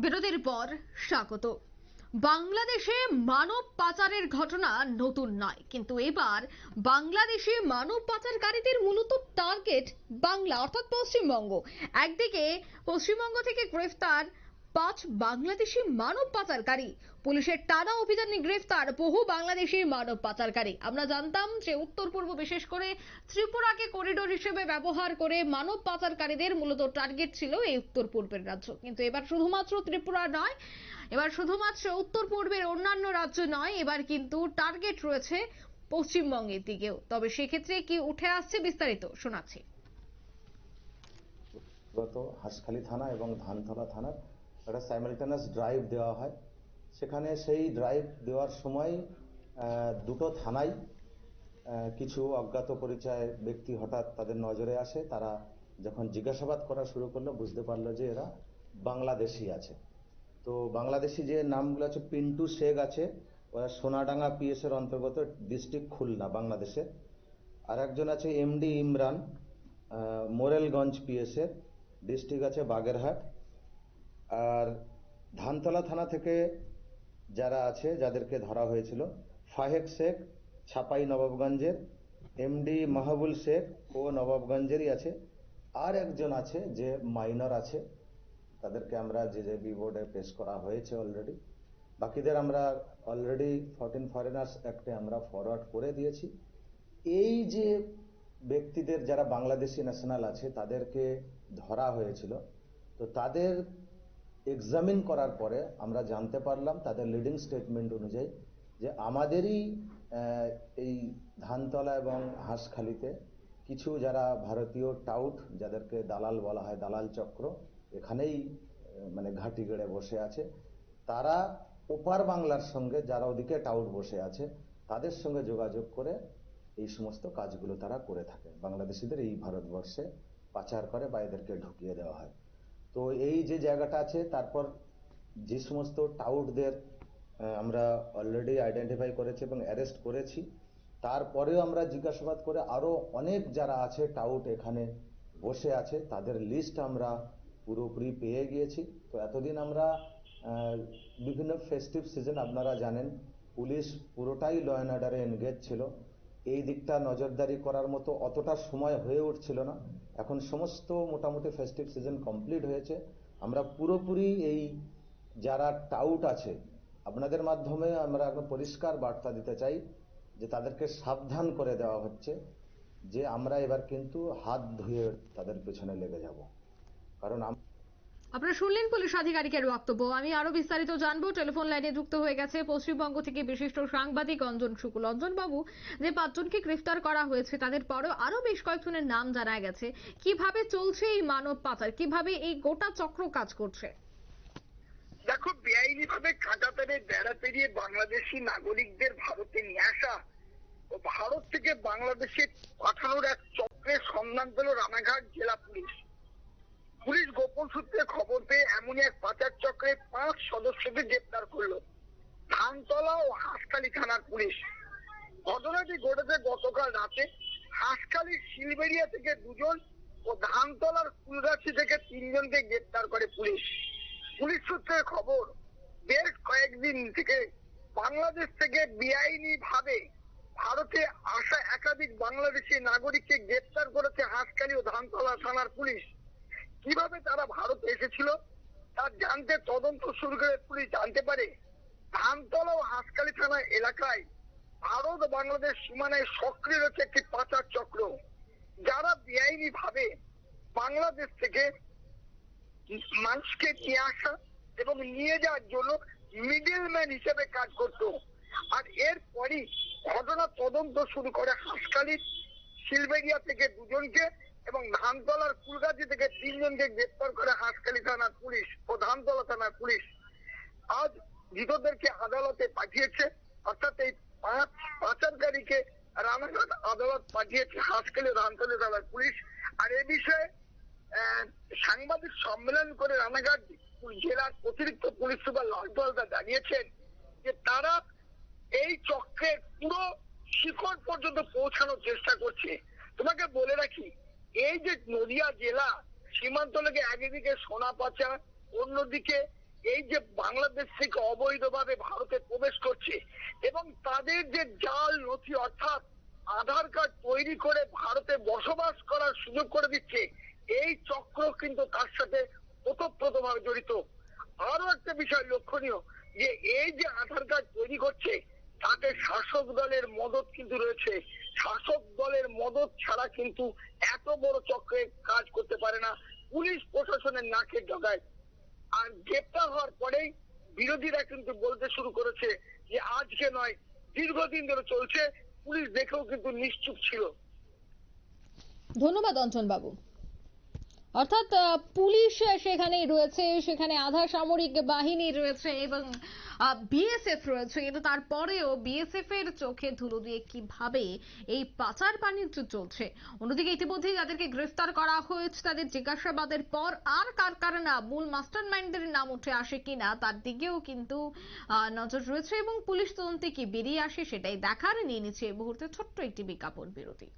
বিরতির পর স্বাগত। বাংলাদেশে মানব পাচারের ঘটনা নতুন নয়, কিন্তু এবার বাংলাদেশে মানব পাচারকারীদের মূলত টার্গেট বাংলা অর্থাৎ পশ্চিমবঙ্গ। একদিকে পশ্চিমবঙ্গ থেকে গ্রেফতার 5 বাংলাদেশি মানব পাচারকারী, পুলিশের টানা অভিযানে গ্রেফতার বহু বাংলাদেশি মানব পাচারকারী। আমরা জানতাম যে উত্তর পূর্ব বিশেষ করে ত্রিপুরাকে করিডোর হিসেবে ব্যবহার করে মানব পাচারকারীদের মূলত টার্গেট ছিল এই উত্তর পূর্বের রাজ্য, কিন্তু এবার শুধুমাত্র ত্রিপুরা নয়, এবার শুধুমাত্র উত্তর পূর্বের অন্যান্য রাজ্য নয়, এবার কিন্তু টার্গেট রয়েছে পশ্চিমবঙ্গের দিকেও। তবে সেক্ষেত্রে কি উঠে আসছে বিস্তারিত শোনাচ্ছি। গত হাঁসখালি থানা এবং ধানতলা থানার একটা সাইমালটেনাস ড্রাইভ দেওয়া হয়। সেখানে সেই ড্রাইভ দেওয়ার সময় দুটো থানায় কিছু অজ্ঞাত পরিচয় ব্যক্তি হঠাৎ তাদের নজরে আসে। তারা যখন জিজ্ঞাসাবাদ করা শুরু করলো বুঝতে পারলো যে এরা বাংলাদেশি আছে। তো বাংলাদেশি যে নামগুলো আছে, পিন্টু শেখ আছে, ওরা সোনাডাঙ্গা পিএস এর অন্তর্গত, ডিস্ট্রিক্ট খুলনা, বাংলাদেশের। আর একজন আছে এমডি ইমরান, মোরেলগঞ্জ পিএস এর, ডিস্ট্রিক্ট আছে বাগেরহাট। আর ধানতলা থানা থেকে যারা আছে, যাদেরকে ধরা হয়েছিল, ফাহেক শেখ ছাপাই নবাবগঞ্জের, এমডি মাহবুল শেখ ও নবাবগঞ্জেরই আছে। আর একজন আছে যে মাইনর আছে, তাদেরকে আমরা জেজেবি বোর্ডে পেশ করা হয়েছে অলরেডি। বাকিদের আমরা অলরেডি 14 ফরেনার্স অ্যাক্টে আমরা ফরওয়ার্ড করে দিয়েছি। এই যে ব্যক্তিদের যারা বাংলাদেশি ন্যাশনাল আছে তাদেরকে ধরা হয়েছিল, তো তাদের এক্সামিন করার পরে আমরা জানতে পারলাম তাদের লিডিং স্টেটমেন্ট অনুযায়ী যে আমাদেরই এই ধানতলা এবং হাঁসখালিতে কিছু যারা ভারতীয় টাউট, যাদেরকে দালাল বলা হয়, দালাল চক্র এখানেই মানে ঘাঁটি গেড়ে বসে আছে, তারা ওপার বাংলার সঙ্গে, যারা ওদিকে টাউট বসে আছে তাদের সঙ্গে যোগাযোগ করে এই সমস্ত কাজগুলো তারা করে থাকে। বাংলাদেশিদের এই ভারতবর্ষে পাচার করে বা এদেরকে ঢুকিয়ে দেওয়া হয়। তো এই যে জায়গাটা আছে, তারপর যে সমস্ত টাউটদের আমরা অলরেডি আইডেন্টিফাই করেছি এবং অ্যারেস্ট করেছি, তারপরেও আমরা জিজ্ঞাসাবাদ করে আরো অনেক যারা আছে টাউট এখানে বসে আছে তাদের লিস্ট আমরা পুরোপুরি পেয়ে গিয়েছি। তো এতদিন আমরা বিভিন্ন ফেস্টিভ সিজন, আপনারা জানেন, পুলিশ পুরোটাই ল অ্যান্ড অর্ডারে এনগেজ ছিল। এই দিকটা নজরদারি করার মতো অতটা সময় হয়ে উঠছিল না। এখন সমস্ত মোটামুটি ফেস্টিভ সিজন কমপ্লিট হয়েছে। আমরা পুরোপুরি এই যারা টাউট আছে, আপনাদের মাধ্যমে আমরা একটা পরিষ্কার বার্তা দিতে চাই যে তাদেরকে সাবধান করে দেওয়া হচ্ছে যে আমরা এবার কিন্তু হাত ধুয়ে তাদের পেছনে লেগে যাব। কারণ আপনারা শুনলেন পুলিশ আধিকারিকের বক্তব্য। আমি আরো বিস্তারিত জানবো। টেলিফোন লাইনে যুক্ত হয়ে গেছে পশ্চিমবঙ্গ থেকে বিশিষ্ট সাংবাদিক অঞ্জন শুকুল। অঞ্জন বাবু, যে 5 জনকে গ্রেফতার করা হয়েছে তাদের পরেও আরো বেশ কয়েকজনের নাম জানা গেছে, কিভাবে চলছে এই মানব পাচার, কিভাবে এই গোটা চক্র কাজ করছে? দেখো, বেআইনি ভাবে কাঁটাতারে বেড়া পেরিয়ে বাংলাদেশি নাগরিকদের ভারতে নিয়ে আসা ও ভারত থেকে বাংলাদেশে পাঠানোর এক চক্রের সন্ধান পেল রানাঘাট জেলা পুলিশ। পুলিশ গোপন সূত্রে খবর পেয়ে এমনই এক পাচার চক্রের 5 সদস্যকে গ্রেপ্তার করলো ধানতলা ও হাঁসখালি থানার পুলিশ। ঘটনাটি ঘটেছে গতকাল রাতে। হাঁসখালির শিলবেড়িয়া থেকে 2 জন ও ধানতলার ফুলগাছি থেকে 3 জনকে গ্রেপ্তার করে পুলিশ। পুলিশ সূত্রের খবর, বেশ কয়েকদিন থেকে বাংলাদেশ থেকে বেআইনি ভাবে ভারতে আসা একাধিক বাংলাদেশি নাগরিককে গ্রেপ্তার করেছে হাঁসখালি ও ধানতলা থানার পুলিশ। কিভাবে তারা ভারতে এসেছিল তা জানতে তদন্ত শুরু করে পুলিশ জানতে পারে ধানতলা ও হাঁসখালি থানা এলাকায় ভারত ও বাংলাদেশ সীমানায় সক্রিয় রয়েছে একটি পাচার চক্র, যারা বেআইনি ভাবে বাংলাদেশ থেকে মানুষকে নিয়ে আসা এবং নিয়ে যাওয়ার জন্য মিডলম্যান হিসেবে কাজ করত। আর এরপরই ঘটনা তদন্ত শুরু করে হাঁসখালির শিলবেড়িয়া থেকে 2 জনকে এবং ধানতলার কুলগাছি থেকে 3 জনকে গ্রেপ্তার করে হাঁসখালি থানার পুলিশ ও ধানতলা থানার পুলিশ। আজ ধৃতদেরকে আদালতে পাঠিয়েছে, অর্থাৎ এই 5 পাচারকারীকে রানাঘাট আদালত পাঠিয়েছে হাঁসখালি ও ধানতলা থানার পুলিশ। আর এ বিষয়ে সাংবাদিক সম্মেলন করে রানাঘাট জেলার অতিরিক্ত পুলিশ সুপার লালদা জানিয়েছেন যে তারা এই চক্রের পুরো শিকড় পর্যন্ত পৌঁছানোর চেষ্টা করছে। তোমাকে বলে রাখি, এই যে নদিয়া জেলা সীমান্ত লেগে একদিকে সোনা পাচার, অন্যদিকে এই যে বাংলাদেশ থেকে অবৈধভাবে ভারতে প্রবেশ করছে এবং তাদের যে জাল নথি অর্থাৎ আধার কার্ড তৈরি করে ভারতে বসবাস করার সুযোগ করে দিচ্ছে, এই চক্র কিন্তু তার সাথে ওতপ্রোতভাবে জড়িত। আরো একটা বিষয় লক্ষণীয় যে এই যে আধার কার্ড তৈরি করছে তাতে শাসক দলের মদত কিন্তু রয়েছে। শাসক দলের মদত ছাড়া কিন্তু এত বড় চক্রে কাজ করতে পারে না পুলিশ প্রশাসনের নাকের ডগায়। আর গ্রেপ্তার হওয়ার পরেই বিরোধীরা কিন্তু বলতে শুরু করেছে যে আজকে নয়, দীর্ঘদিন ধরে চলছে, পুলিশ দেখেও কিন্তু নিশ্চুপ ছিল। ধন্যবাদ অঞ্জন বাবু। অর্থাৎ পুলিশ সেখানেই রয়েছে, সেখানে আধা সামরিক বাহিনী রয়েছে এবং বিএসএফ রয়েছে, কিন্তু তারপরেও বিএসএফ এর চোখে ধুলো দিয়ে কিভাবে এই পাচার বাণিজ্য চলছে। অন্যদিকে ইতিমধ্যেই যাদেরকে গ্রেফতার করা হয়েছে তাদের জিজ্ঞাসাবাদের পর আর কার কার না মূল মাস্টার মাইন্ডের নাম উঠে আসে কিনা তার দিকেও কিন্তু নজর রয়েছে এবং পুলিশ তদন্তে কি বেরিয়ে আসে সেটাই দেখার। নিয়ে নিচ্ছে এই মুহূর্তে ছোট্ট একটি বিজ্ঞাপন বিরতি।